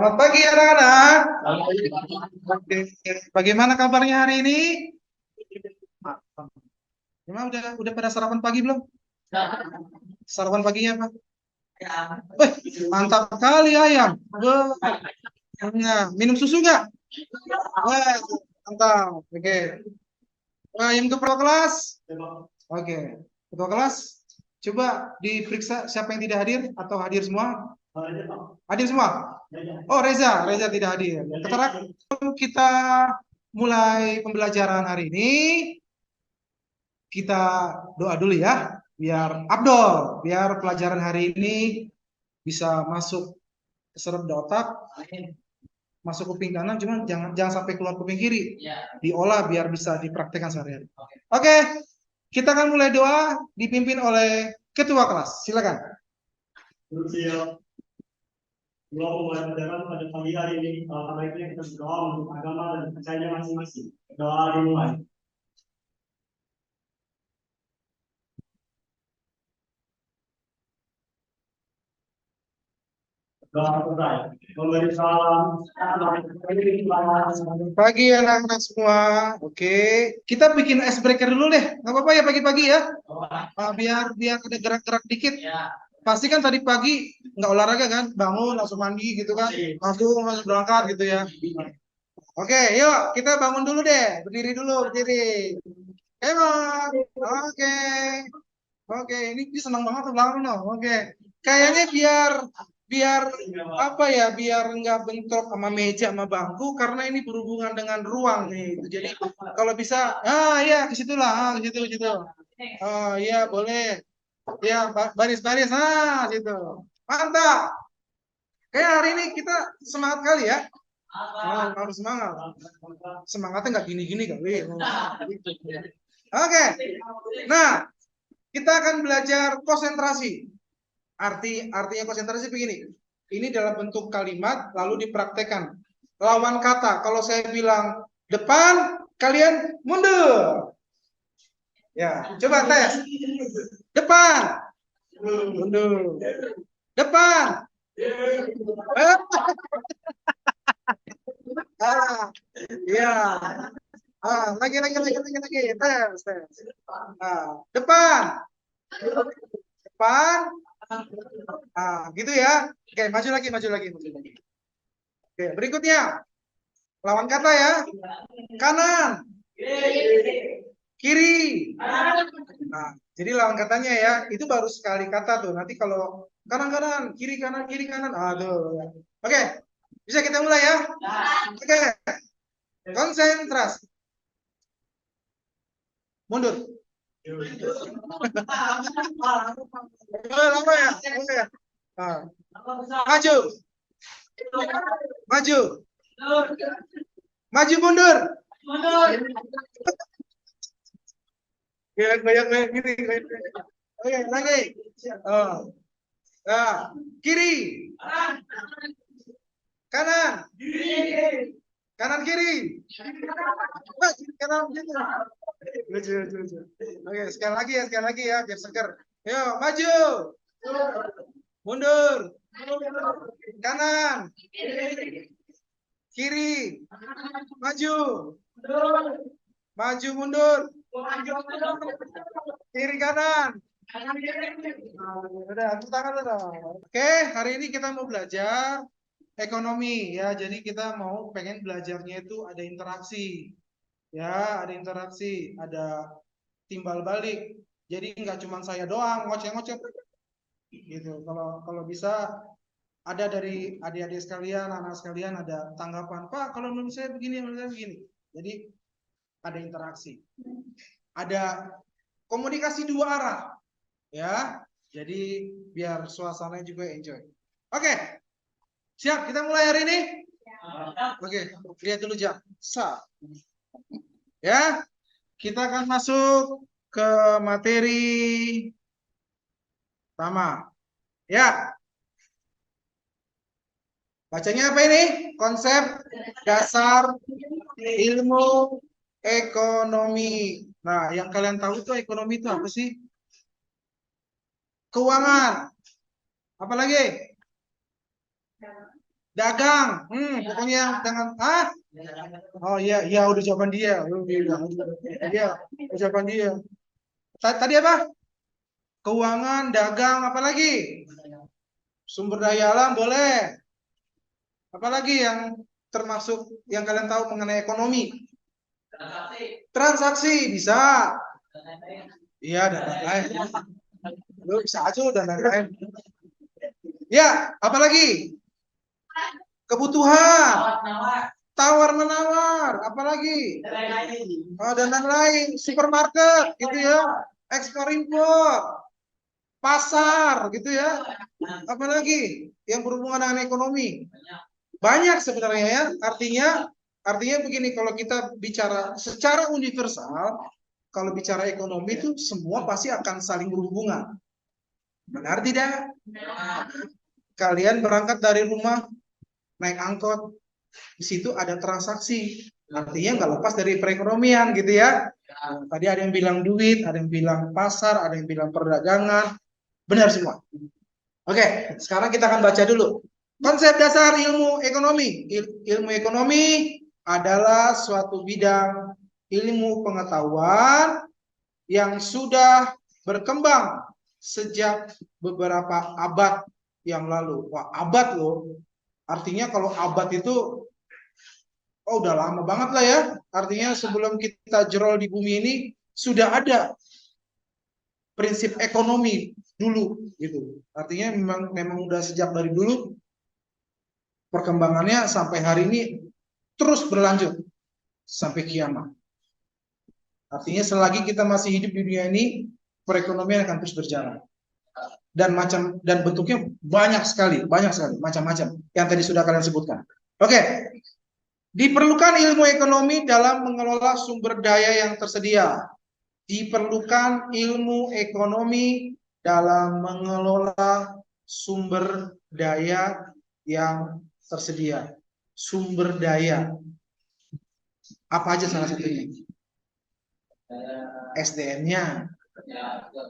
Selamat pagi anak-anak. Oke, bagaimana kabarnya hari ini? Gimana udah pada sarapan pagi belum? Sarapan paginya apa? Mantap kali ayam. Nah, minum susu nggak? Wah, mantap. Oke. Yang keberapa kelas? Oke. Ketua kelas, coba diperiksa siapa yang tidak hadir atau hadir semua? Hadir semua? Oh, Reza tidak hadir. Kita mulai pembelajaran hari ini. Kita doa dulu ya, biar Abdul, biar pelajaran hari ini bisa masuk ke serep di otak, masuk kuping kanan, cuma jangan sampai keluar kuping kiri. Diolah biar bisa dipraktekkan sehari-hari. Oke, kita akan mulai doa dipimpin oleh ketua kelas. Silakan. Dua pembelajaran pada pagi hari ini, karena itu kita berdoa untuk agama dan percaya masing-masing. Doa dimulai. Doa terbaik. Memberi salam. Pagi anak-anak semua. Oke, kita bikin icebreaker dulu deh. Nggak apa-apa ya pagi-pagi ya. Biar ada gerak-gerak dikit. Pasti kan tadi pagi nggak olahraga kan, bangun langsung mandi gitu kan, langsung berangkat gitu ya. Oke, yuk kita bangun dulu deh, berdiri dulu, berdiri. Emang, oke, ini senang banget tuh bangun no. Oke, kayaknya biar apa ya, biar nggak bentrok sama meja sama bangku karena ini berhubungan dengan ruang nih. Jadi kalau bisa, ya ke situlah, ke situ. Oh iya boleh. Ya, baris-baris. Gitu. Mantap. Kayak hari ini kita semangat kali ya. Harus semangat. Semangatnya nggak gini-gini kali. Oke. Nah, kita akan belajar konsentrasi. Artinya konsentrasi begini. Ini dalam bentuk kalimat lalu dipraktekkan. Lawan kata. Kalau saya bilang depan, kalian mundur. Ya, coba tes. Depan. Mundur. Depan. Ya. Lagi. Tes. Depan. Depan. Gitu ya. Oke, maju lagi. Oke, berikutnya. Lawan kata ya. Kanan. Kiri. Jadi lawan katanya ya, itu baru sekali kata tuh. Nanti kalau kanan, kiri kanan. Tuh. Oke, bisa kita mulai ya? Oke, konsentrasi. Mundur. Lama ya? Maju. Maju mundur. Goyang gini. Oke, lagi. Kiri. Kanan. Kanan kiri. Kanan gitu. Lucu. Oke, sekali lagi ya, biar seger. Yo, maju. Mundur. Kanan. Kiri. Maju. Maju mundur. Kiri kanan. Udah, tangan dong. Oke, hari ini kita mau belajar ekonomi ya. Jadi kita pengen belajarnya itu ada interaksi. Ya, ada interaksi, ada timbal balik. Jadi nggak cuma saya doang ngoceh-ngoceh gitu. Kalau bisa ada dari adik-adik sekalian, anak sekalian ada tanggapan, Pak, kalau menurut saya begini. Jadi ada interaksi. Ada komunikasi dua arah. Ya. Jadi biar suasananya juga enjoy. Oke. Siap, kita mulai hari ini? Oke, lihat dulu jam. Ya. Kita akan masuk ke materi pertama. Ya. Bacanya apa ini? Konsep dasar ilmu ekonomi. Nah, yang kalian tahu itu ekonomi itu apa sih? Keuangan. Apa lagi? dagang. Pokoknya dengan oh iya, iya udah jawaban dia. Iya, ucapan dia. Tadi apa? Keuangan, dagang, apa lagi? Sumber daya alam boleh. Apalagi yang termasuk yang kalian tahu mengenai ekonomi? Transaksi bisa. Iya, dan lain-lain. Lu bisa aja dan lain-lain. Ya, apalagi? Kebutuhan. Tawar menawar, apalagi? Dan lain-lain. Supermarket, gitu ya. Ekspor impor. Pasar, gitu ya. Apalagi yang berhubungan dengan ekonomi? Banyak sebenarnya ya. Artinya begini, kalau kita bicara secara universal, kalau bicara ekonomi itu semua pasti akan saling berhubungan. Benar tidak? Kalian berangkat dari rumah, naik angkot, di situ ada transaksi. Artinya nggak lepas dari perekonomian gitu ya. Tadi ada yang bilang duit, ada yang bilang pasar, ada yang bilang perdagangan. Benar semua. Oke, sekarang kita akan baca dulu. Konsep dasar ilmu ekonomi. Ilmu ekonomi adalah suatu bidang ilmu pengetahuan yang sudah berkembang sejak beberapa abad yang lalu. Wah, abad loh. Artinya kalau abad itu udah lama banget lah ya. Artinya sebelum kita jerol di bumi ini sudah ada prinsip ekonomi dulu gitu. Artinya memang udah sejak dari dulu perkembangannya sampai hari ini terus berlanjut sampai kiamat. Artinya selagi kita masih hidup di dunia ini, perekonomian akan terus berjalan. Dan bentuknya banyak sekali macam-macam yang tadi sudah kalian sebutkan. Oke. Diperlukan ilmu ekonomi dalam mengelola sumber daya yang tersedia. Diperlukan ilmu ekonomi dalam mengelola sumber daya yang tersedia. Sumber daya. Apa aja salah satunya? SDM-nya.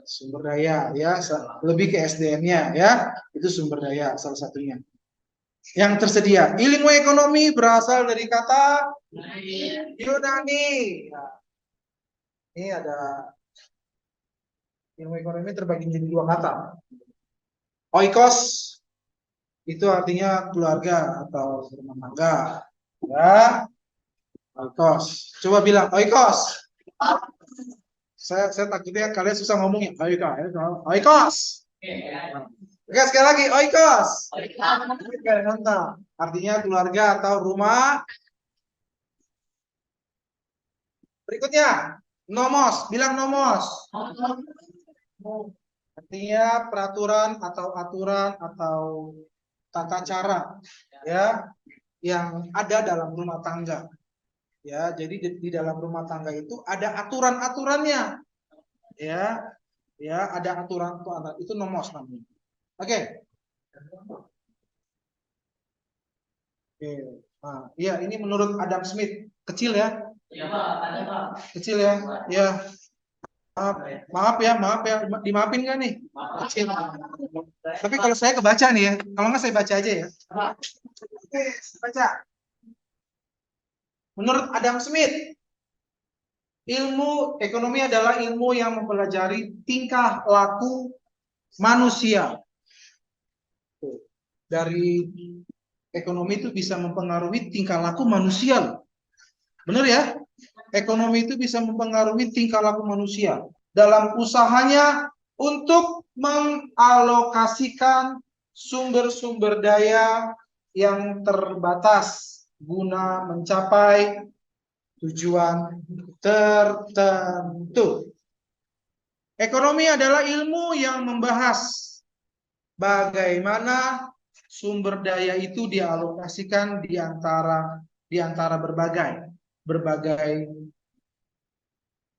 Sumber daya ya, lebih ke SDM-nya ya. Itu sumber daya salah satunya. Yang tersedia. Ilmu ekonomi berasal dari kata Yunani. Ini ada ilmu ekonomi terbagi menjadi dua kata. Oikos itu artinya keluarga atau rumah tangga. Ya. Oikos. Coba bilang oikos. Saya takutnya kalian susah ngomongnya. Oikos. Oke, sekali lagi oikos. Artinya keluarga atau rumah. Berikutnya, nomos. Bilang nomos. Artinya peraturan atau aturan atau tata cara ya yang ada dalam rumah tangga. Ya, jadi di dalam rumah tangga itu ada aturan-aturannya. Ya. Ya, ada aturan itu nomos namanya. Oke. Oke. Nah, iya ini menurut Adam Smith. Kecil ya? Iya, Pak. Kecil ya? Ya. Maaf ya, dimaafin nggak nih? Kecil. Tapi kalau saya kebaca nih ya, kalau nggak saya baca aja ya. Oke, baca. Menurut Adam Smith, ilmu ekonomi adalah ilmu yang mempelajari tingkah laku manusia. Dari ekonomi itu bisa mempengaruhi tingkah laku manusia. Benar ya? Ekonomi itu bisa mempengaruhi tingkah laku manusia dalam usahanya untuk mengalokasikan sumber-sumber daya yang terbatas guna mencapai tujuan tertentu. Ekonomi adalah ilmu yang membahas bagaimana sumber daya itu dialokasikan di antara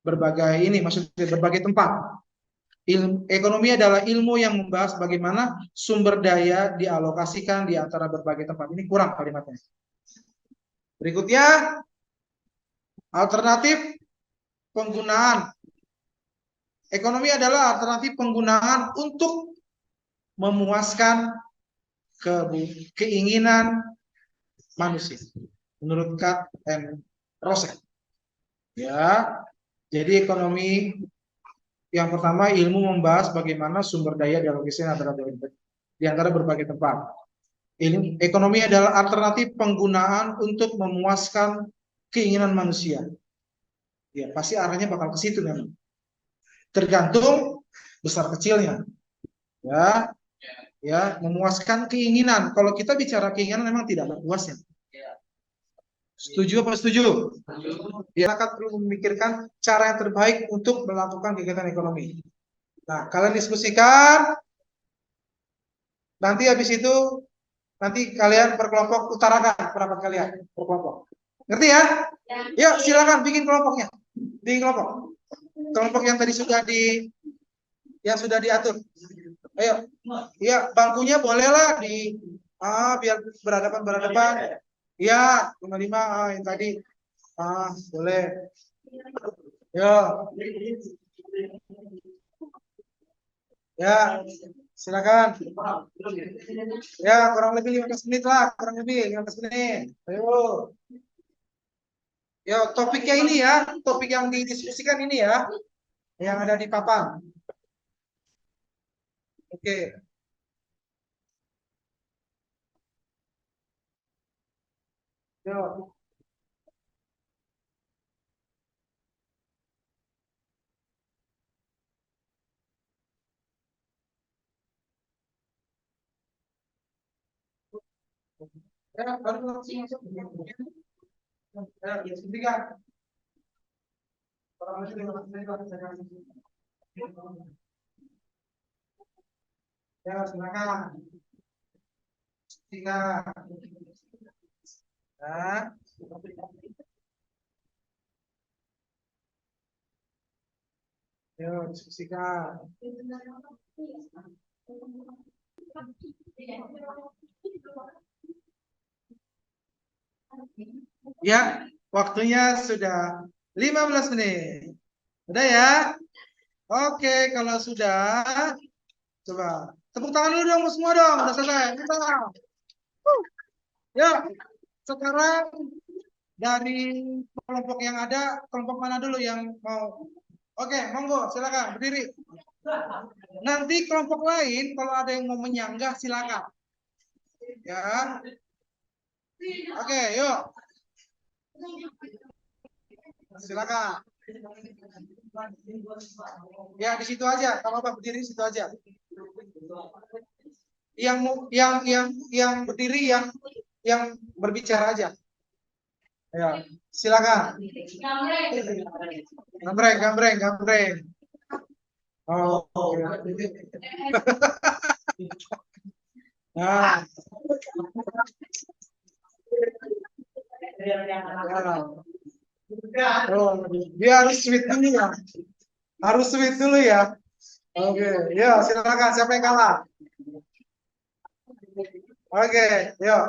berbagai ini, maksudnya berbagai tempat. Ekonomi adalah ilmu yang membahas bagaimana sumber daya dialokasikan di antara berbagai tempat. Ini kurang kalimatnya. Berikutnya, alternatif penggunaan. Ekonomi adalah alternatif penggunaan untuk memuaskan keinginan manusia menurut Kat and Rosek. Ya, jadi ekonomi yang pertama, ilmu membahas bagaimana sumber daya dialogisnya di antara berbagai tempat. Ekonomi adalah alternatif penggunaan untuk memuaskan keinginan manusia. Ya, pasti arahnya bakal ke situ memang. Tergantung besar kecilnya. Ya, ya, memuaskan keinginan. Kalau kita bicara keinginan memang tidak ada puasnya. Setuju apa setuju? Ya, akan perlu memikirkan cara yang terbaik untuk melakukan kegiatan ekonomi. Nah, kalian diskusikan. Nanti habis itu, nanti kalian berkelompok utarakan pendapat kalian berkelompok. Ngerti ya? Yuk, silakan bikin kelompoknya. Bikin kelompok. Kelompok yang tadi sudah diatur. Ayo, ya bangkunya bolehlah biar berhadapan. Ya, 55 yang tadi. Boleh. Yo. Ya, silakan. Ya, kurang lebih 15 menit lah, kurang lebih 15 menit. Ayo. Ya, topiknya ini ya, topik yang didiskusikan ini ya, yang ada di papan. Oke. Yo. Ya, baru langsung masuk. Ya, dihentikan. Kurang lebih 15 menit lah, saya kasih. Ya, silakan. Tiga. Ya. Yuk, diskusikan. Ya, waktunya sudah 15 menit. Udah ya? Oke, kalau sudah, coba tepuk tangan dulu dong semua dong. Udah selesai. Kita. Ya, sekarang dari kelompok yang ada, kelompok mana dulu yang mau? Oke, monggo, silakan berdiri. Nanti kelompok lain kalau ada yang mau menyanggah silakan. Ya. Oke, yuk. Silakan. Ya, di situ aja. Kalau apa berdiri di situ aja. Yang berdiri yang berbicara aja. Ya, silakan. Gambreng. Oh. Nah. Oh, dia harus sweet dulu ya. Harus sweet dulu ya. Oke, ya silakan siapa yang kalah. Oke, yuk.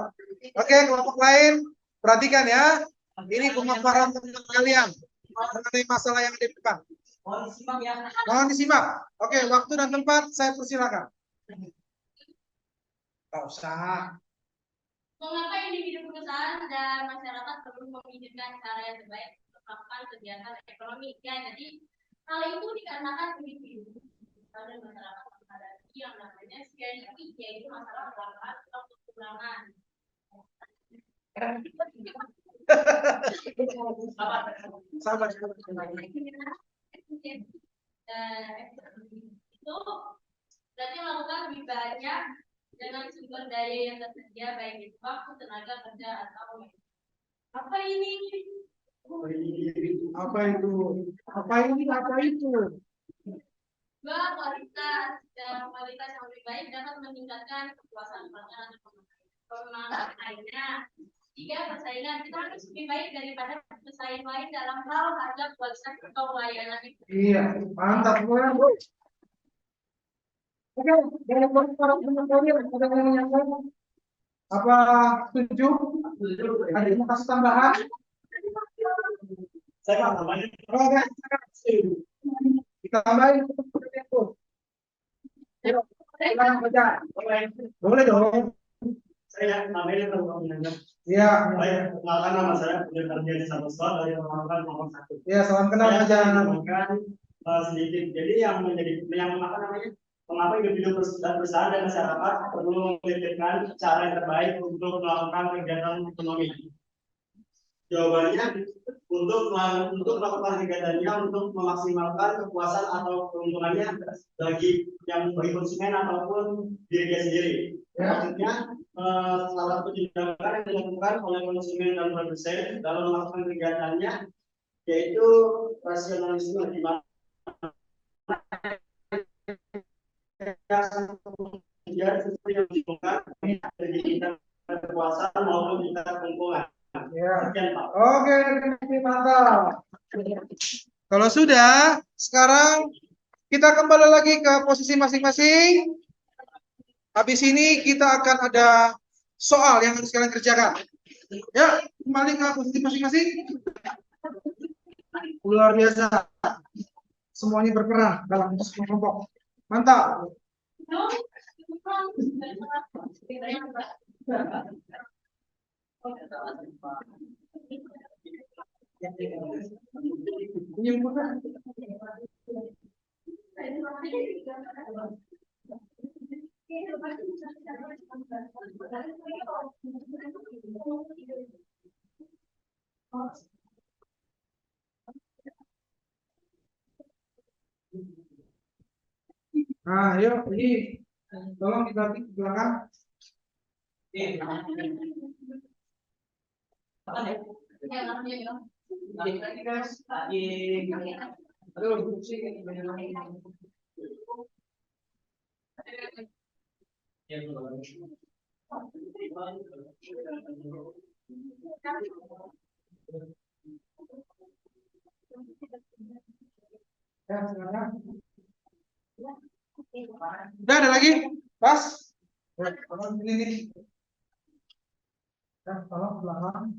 Oke, kelompok lain perhatikan ya. Ini pemaparan tentang kalian mengenai masalah yang ada di depan. Mohon disimak. Oke, waktu dan tempat saya persilakan. Gak usah. Mengapa individu perusahaan dan masyarakat perlu memikirkan cara yang terbaik untuk melakukan kegiatan ekonomi? Ya, jadi hal itu dikarenakan individu dan masyarakat menghadapi yang namanya scarcity, yaitu masalah kelangkaan atau kekurangan. Sabar. Itu berarti melakukan lebih banyak dengan sumber daya yang tersedia, baik itu waktu, tenaga kerja atau apa ini? Apa itu? Dua, kualitas yang lebih baik dapat meningkatkan kepuasan pelanggan atau pemakaiannya. Tiga, persaingan, kita harus lebih baik daripada pesaing lain dalam hal harga, kualitas atau layanan. Iya, mantap. Oke, dari para penonton ada yang menyangkut? Apa setuju? Ada yang mau kasih tambahan? Saya kan namanya. Oke, kita tambahin seperti itu. Silakan baca. Boleh dong. Saya namanya Terima. Iya. Baik, perkenalkan nama saya Budi Kardiansyah Sabeswar dari Pemakaman nomor 1. Ya, salam kenal Saya aja. akan menyampaikan sedikit. Jadi yang apa namanya? Mengapa individu perusahaan dan masyarakat perlu memikirkan cara yang terbaik untuk melakukan kegiatan ekonomi? Jawabannya untuk melakukan kegiatannya untuk memaksimalkan kepuasan atau keuntungannya bagi konsumen ataupun diri dia sendiri. Ya. Maksudnya salah satu tindakan yang dilakukan oleh konsumen dan produsen dalam melakukan kegiatannya yaitu rasionalisme di mana dia sesuatu yang dilakukan dari tingkat kepuasan maupun tingkat keuntungan. Ya. Sekian, Pak. Oke, terima kasih, mantap. Kalau sudah, sekarang kita kembali lagi ke posisi masing-masing. Habis ini kita akan ada soal yang harus kalian kerjakan. Ya, kembali ke posisi masing-masing. Luar biasa. Semuanya berperan dalam kelompok. Mantap. Nah, yuk, ini tolong dibalik ke belakang. Ya, silakan. Udah ada lagi? Pas? Tolong ini. Ya, tolong belakang.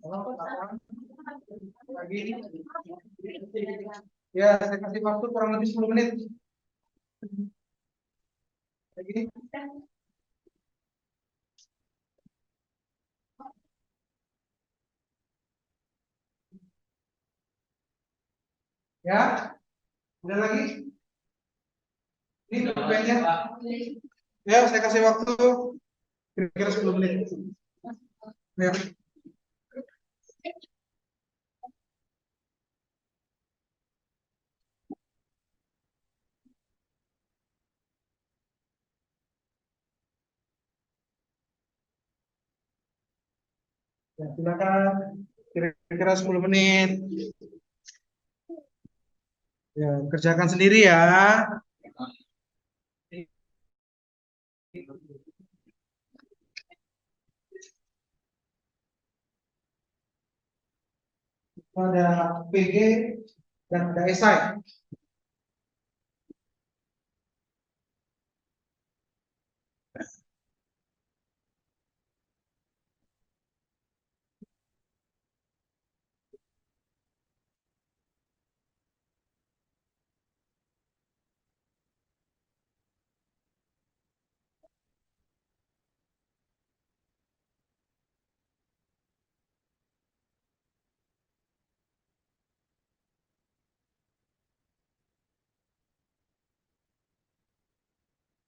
Tolong belakang. Lagi. Ya, saya kasih waktu kurang lebih 10 menit. Lagi. Ya, udah lagi? Ini dokumennya. Ya, saya kasih waktu kira-kira 10 menit. Ya. Ya, silakan kira-kira 10 menit. Ya, kerjakan sendiri ya. Ada PG dan ada esai.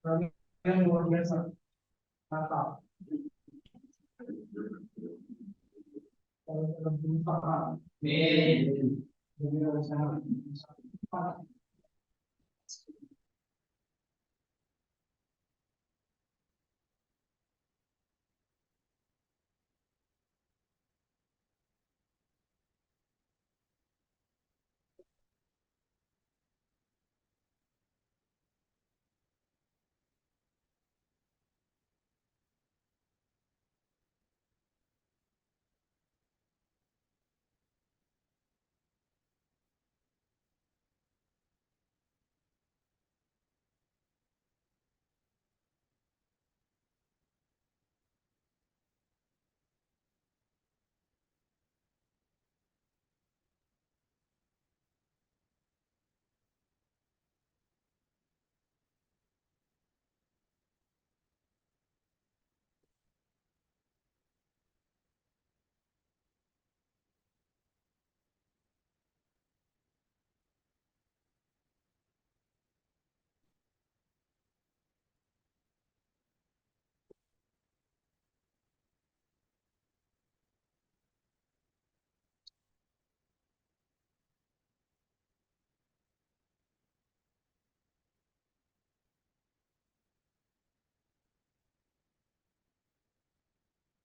Kalian luar biasa. Mantap. Kalau dalam perusahaan, jadi usaha.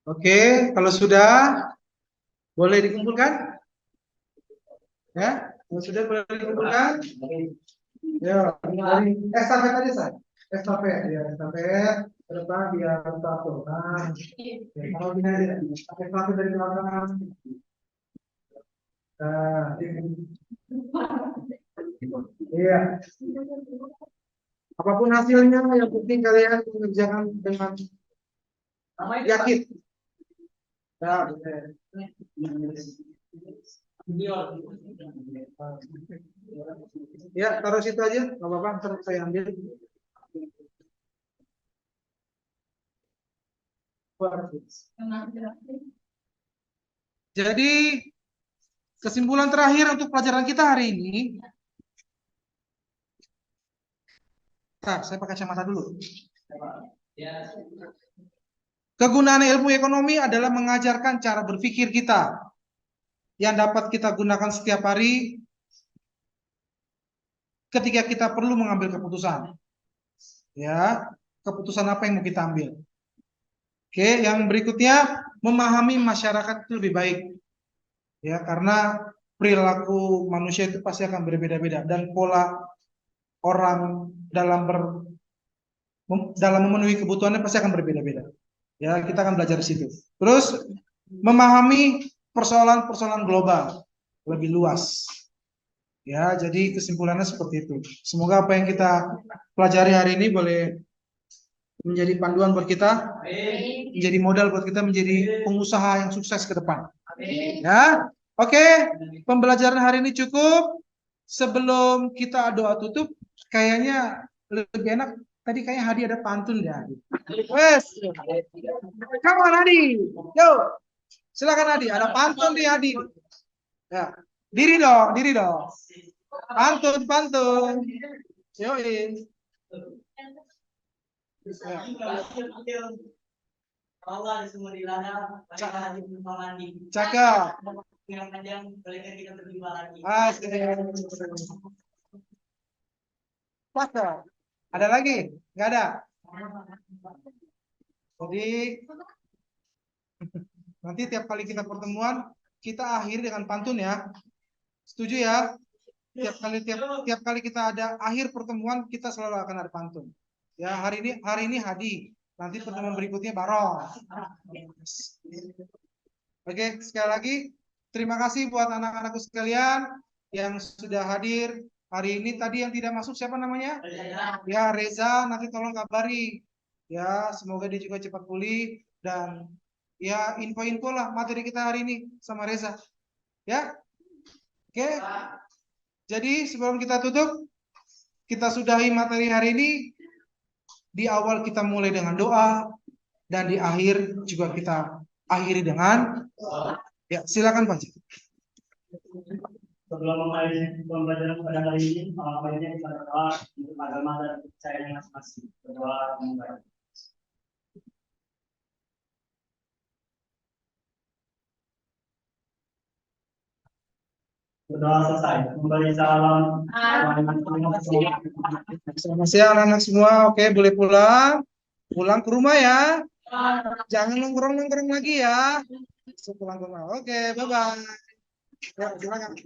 Oke, kalau sudah boleh dikumpulkan? Ya, kalau sudah boleh dikumpulkan? Ya, dari estafet tadi saya. Estafet, ya, estafet ke depan biar satu. Nah, oke, kalau gini aja, estafet dari belakang. Nah, iya. Apapun hasilnya, yang penting kalian mengerjakan dengan yakin. Ya, benar. Ya, taruh situ aja, nggak apa-apa, ntar saya ambil. Jadi, kesimpulan terakhir untuk pelajaran kita hari ini, saya pakai kacamata dulu. Kegunaan ilmu ekonomi adalah mengajarkan cara berpikir kita yang dapat kita gunakan setiap hari ketika kita perlu mengambil keputusan. Ya, keputusan apa yang mau kita ambil. Oke, yang berikutnya memahami masyarakat itu lebih baik. Ya, karena perilaku manusia itu pasti akan berbeda-beda dan pola orang dalam memenuhi kebutuhannya pasti akan berbeda-beda. Ya, kita akan belajar di situ. Terus memahami persoalan-persoalan global lebih luas. Ya, jadi kesimpulannya seperti itu. Semoga apa yang kita pelajari hari ini boleh menjadi panduan buat kita, menjadi modal buat kita menjadi pengusaha yang sukses ke depan. Ya, oke. Pembelajaran hari ini cukup. Sebelum kita doa tutup, kayaknya lebih enak. Tadi kayaknya Hadi ada pantun ya. Wes, come on Hadi. Yo, silakan Hadi. Ada pantun di Hadi. Ya, diri dong, diri dong. Pantun, pantun. Yo, Allah semua di ladang, cakep. yang panjang, bolehkah kita berjumpa lagi? Asik. Pasal. Ada lagi? Nggak ada. Jadi nanti tiap kali kita pertemuan kita akhiri dengan pantun ya. Setuju ya? Tiap kali kita ada akhir pertemuan kita selalu akan ada pantun. Ya, hari ini Hadi. Nanti pertemuan berikutnya Barong. Oke, sekali lagi terima kasih buat anak-anakku sekalian yang sudah hadir hari ini. Tadi yang tidak masuk siapa namanya? Ya, Reza, nanti tolong kabari. Ya, semoga dia juga cepat pulih dan ya info-info lah materi kita hari ini sama Reza. Ya. Oke. Jadi sebelum kita tutup, kita sudahi materi hari ini. Di awal kita mulai dengan doa dan di akhir juga kita akhiri dengan ya, silakan Pak. Sebelum memulai pembelajaran pada hari ini, baiknya kita berdoa untuk agama dan kepercayaan masing-masing. Berdoa memulai. Berdoa selesai. Kembali salam. Selamat siang anak-anak semua. Oke, boleh pulang. Pulang ke rumah ya. Jangan nongkrong-nongkrong lagi ya. Pulang ke rumah. Oke, bye-bye. Ya, silakan.